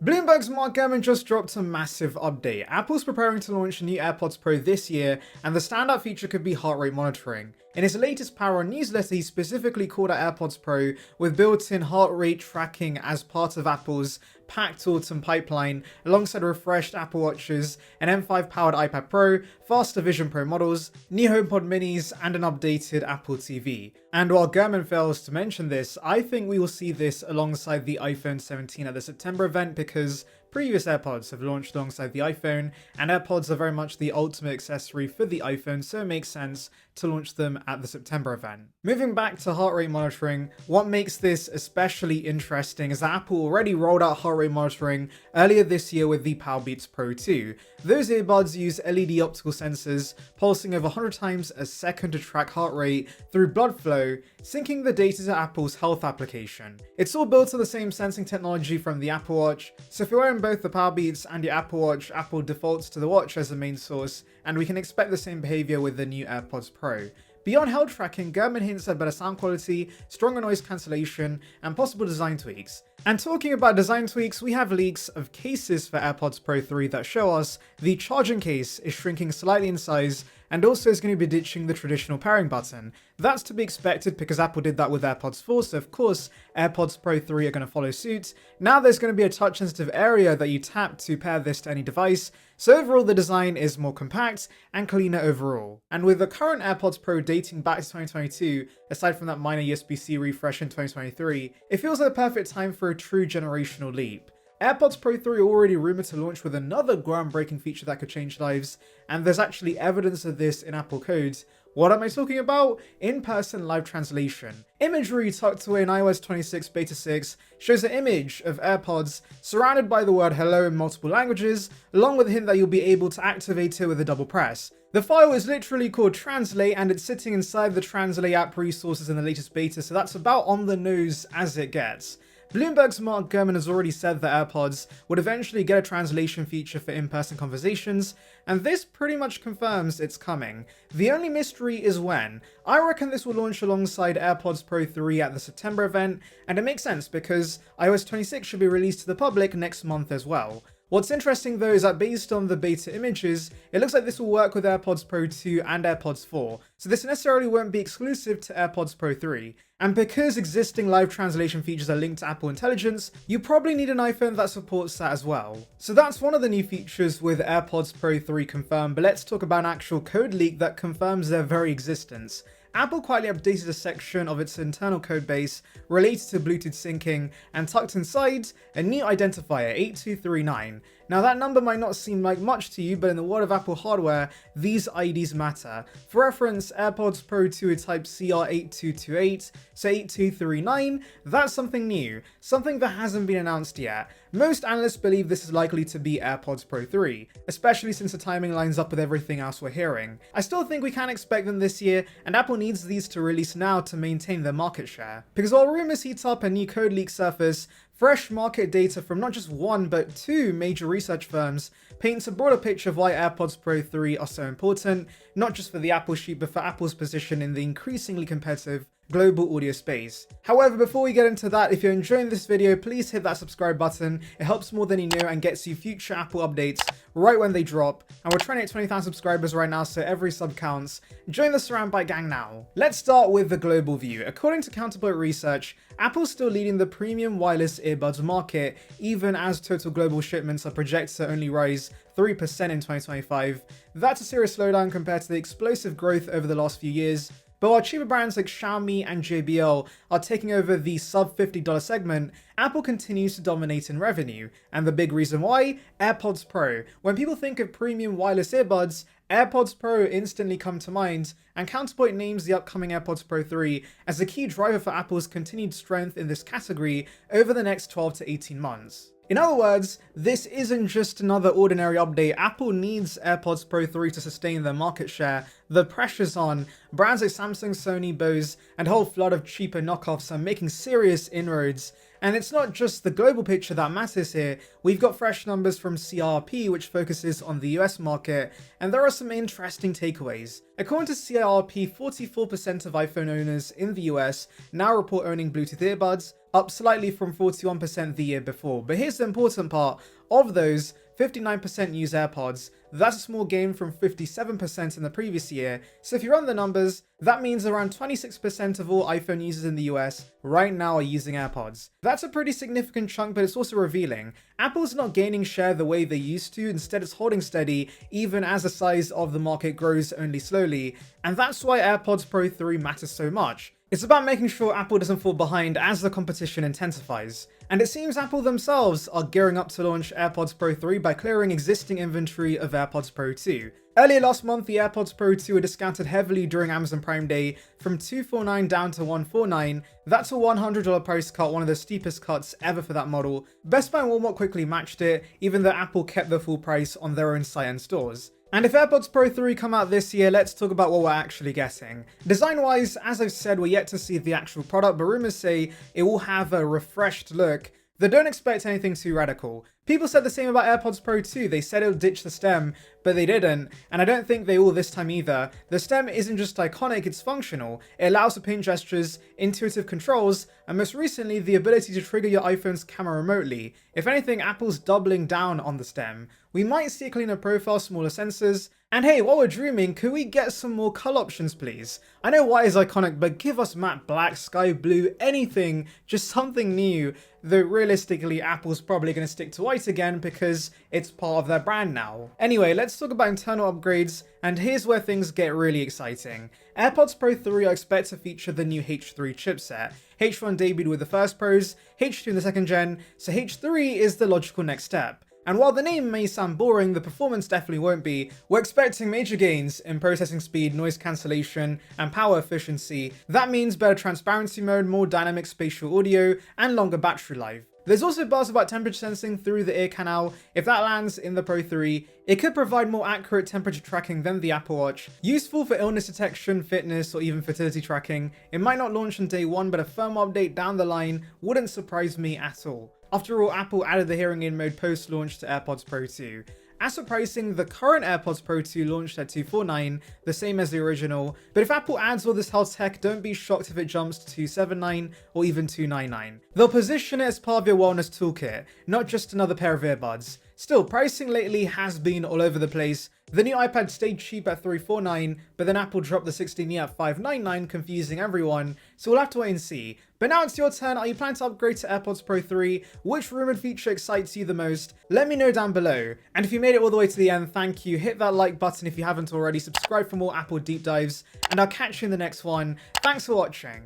Bloomberg's Mark Gurman just dropped a massive update. Apple's preparing to launch a new AirPods Pro this year, and the standout feature could be heart rate monitoring. In his latest Power On newsletter, he specifically called out AirPods Pro with built-in heart rate tracking as part of Apple's packed autumn pipeline, alongside refreshed Apple Watches, an M5-powered iPad Pro, faster Vision Pro models, new HomePod minis, and an updated Apple TV. And while Gurman fails to mention this, I think we will see this alongside the iPhone 17 at the September event, because previous AirPods have launched alongside the iPhone, and AirPods are very much the ultimate accessory for the iPhone, so it makes sense to launch them at the September event. Moving back to heart rate monitoring, what makes this especially interesting is that Apple already rolled out heart rate monitoring earlier this year with the Powerbeats Pro 2. Those earbuds use LED optical sensors, pulsing over 100 times a second to track heart rate through blood flow, syncing the data to Apple's health application. It's all built on the same sensing technology from the Apple Watch, so if you're wearing both the Powerbeats and your Apple Watch, Apple defaults to the watch as the main source, and we can expect the same behavior with the new AirPods Pro. Beyond health tracking, Gurman hints at better sound quality, stronger noise cancellation, and possible design tweaks. And talking about design tweaks, we have leaks of cases for AirPods Pro 3 that show us the charging case is shrinking slightly in size, and also is going to be ditching the traditional pairing button. That's to be expected because Apple did that with AirPods 4, so of course AirPods Pro 3 are going to follow suit. Now there's going to be a touch sensitive area that you tap to pair this to any device, so overall the design is more compact and cleaner overall. And with the current AirPods Pro dating back to 2022, aside from that minor USB-C refresh in 2023, it feels like the perfect time for a true generational leap. AirPods Pro 3 are already rumored to launch with another groundbreaking feature that could change lives, and there's actually evidence of this in Apple code. What am I talking about? In-person live translation. Imagery tucked away in iOS 26 Beta 6 shows an image of AirPods surrounded by the word hello in multiple languages, along with a hint that you'll be able to activate it with a double press. The file is literally called Translate, and it's sitting inside the Translate app resources in the latest beta, so that's about on the nose as it gets. Bloomberg's Mark Gurman has already said that AirPods would eventually get a translation feature for in-person conversations, and this pretty much confirms it's coming. The only mystery is when. I reckon this will launch alongside AirPods Pro 3 at the September event, and it makes sense because iOS 26 should be released to the public next month as well. What's interesting though is that based on the beta images, it looks like this will work with AirPods Pro 2 and AirPods 4, so this necessarily won't be exclusive to AirPods Pro 3. And because existing live translation features are linked to Apple Intelligence, you probably need an iPhone that supports that as well. So that's one of the new features with AirPods Pro 3 confirmed, but let's talk about an actual code leak that confirms their very existence. Apple quietly updated a section of its internal code base related to Bluetooth syncing, and tucked inside a new identifier, 8239. Now that number might not seem like much to you, but in the world of Apple hardware, these IDs matter. For reference, AirPods Pro 2 are type CR8228, so 8239, that's something new, something that hasn't been announced yet. Most analysts believe this is likely to be AirPods Pro 3, especially since the timing lines up with everything else we're hearing. I still think we can expect them this year, and Apple needs these to release now to maintain their market share. Because while rumors heat up and new code leaks surface, fresh market data from not just one but two major research firms paints a broader picture of why AirPods Pro 3 are so important, not just for the Apple sheet but for Apple's position in the increasingly competitive global audio space. However, before we get into that, if you're enjoying this video, please hit that subscribe button. It helps more than you know and gets you future Apple updates right when they drop. And we're trying to hit 20,000 subscribers right now, so every sub counts. Join the Surround Byte gang now. Let's start with the global view. According to Counterpoint Research, Apple's still leading the premium wireless earbuds market, even as total global shipments are projected to only rise 3% in 2025. That's a serious slowdown compared to the explosive growth over the last few years. But while cheaper brands like Xiaomi and JBL are taking over the sub $50 segment, Apple continues to dominate in revenue. And the big reason why? AirPods Pro. When people think of premium wireless earbuds, AirPods Pro instantly come to mind, and Counterpoint names the upcoming AirPods Pro 3 as a key driver for Apple's continued strength in this category over the next 12 to 18 months. In other words, this isn't just another ordinary update. Apple needs AirPods Pro 3 to sustain their market share. The pressure's on. Brands like Samsung, Sony, Bose, and a whole flood of cheaper knockoffs are making serious inroads. And it's not just the global picture that matters here. We've got fresh numbers from CRP, which focuses on the US market, and there are some interesting takeaways. According to CRP, 44% of iPhone owners in the US now report owning Bluetooth earbuds, up slightly from 41% the year before. But here's the important part: of those, 59% use AirPods. That's a small gain from 57% in the previous year. So if you run the numbers, that means around 26% of all iPhone users in the US right now are using AirPods. That's a pretty significant chunk, but it's also revealing. Apple's not gaining share the way they used to, instead it's holding steady even as the size of the market grows only slowly. And that's why AirPods Pro 3 matters so much. It's about making sure Apple doesn't fall behind as the competition intensifies. And it seems Apple themselves are gearing up to launch AirPods Pro 3 by clearing existing inventory of AirPods Pro 2. Earlier last month, the AirPods Pro 2 were discounted heavily during Amazon Prime Day from $249 down to $149. That's a $100 price cut, one of the steepest cuts ever for that model. Best Buy and Walmart quickly matched it, even though Apple kept the full price on their own site and stores. And if AirPods Pro 3 come out this year, let's talk about what we're actually getting. Design-wise, as I've said, we're yet to see the actual product, but rumors say it will have a refreshed look. They don't expect anything too radical. People said the same about AirPods Pro 2. They said it would ditch the stem, but they didn't, and I don't think they will this time either. The stem isn't just iconic, it's functional. It allows for pin gestures, intuitive controls, and most recently, the ability to trigger your iPhone's camera remotely. If anything, Apple's doubling down on the stem. We might see a cleaner profile, smaller sensors, and hey, while we're dreaming, could we get some more color options please? I know white is iconic, but give us matte black, sky blue, anything, just something new. Though realistically, Apple's probably going to stick to white again because it's part of their brand now. Anyway, let's talk about internal upgrades, and here's where things get really exciting. AirPods Pro 3 are expected to feature the new H3 chipset. H1 debuted with the first Pros, H2 in the second gen, so H3 is the logical next step. And while the name may sound boring, the performance definitely won't be. We're expecting major gains in processing speed, noise cancellation, and power efficiency. That means better transparency mode, more dynamic spatial audio, and longer battery life. There's also buzz about temperature sensing through the ear canal. If that lands in the Pro 3, it could provide more accurate temperature tracking than the Apple Watch. Useful for illness detection, fitness, or even fertility tracking. It might not launch on day one, but a firmware update down the line wouldn't surprise me at all. After all, Apple added the hearing aid mode post-launch to AirPods Pro 2. As for pricing, the current AirPods Pro 2 launched at $249, the same as the original, but if Apple adds all this health tech, don't be shocked if it jumps to $279 or even $299. They'll position it as part of your wellness toolkit, not just another pair of earbuds. Still, pricing lately has been all over the place. The new iPad stayed cheap at $349, but then Apple dropped the 16E at $599, confusing everyone, so we'll have to wait and see. But now it's your turn. Are you planning to upgrade to AirPods Pro 3? Which rumored feature excites you the most? Let me know down below. And if you made it all the way to the end, thank you. Hit that like button if you haven't already, subscribe for more Apple deep dives, and I'll catch you in the next one. Thanks for watching.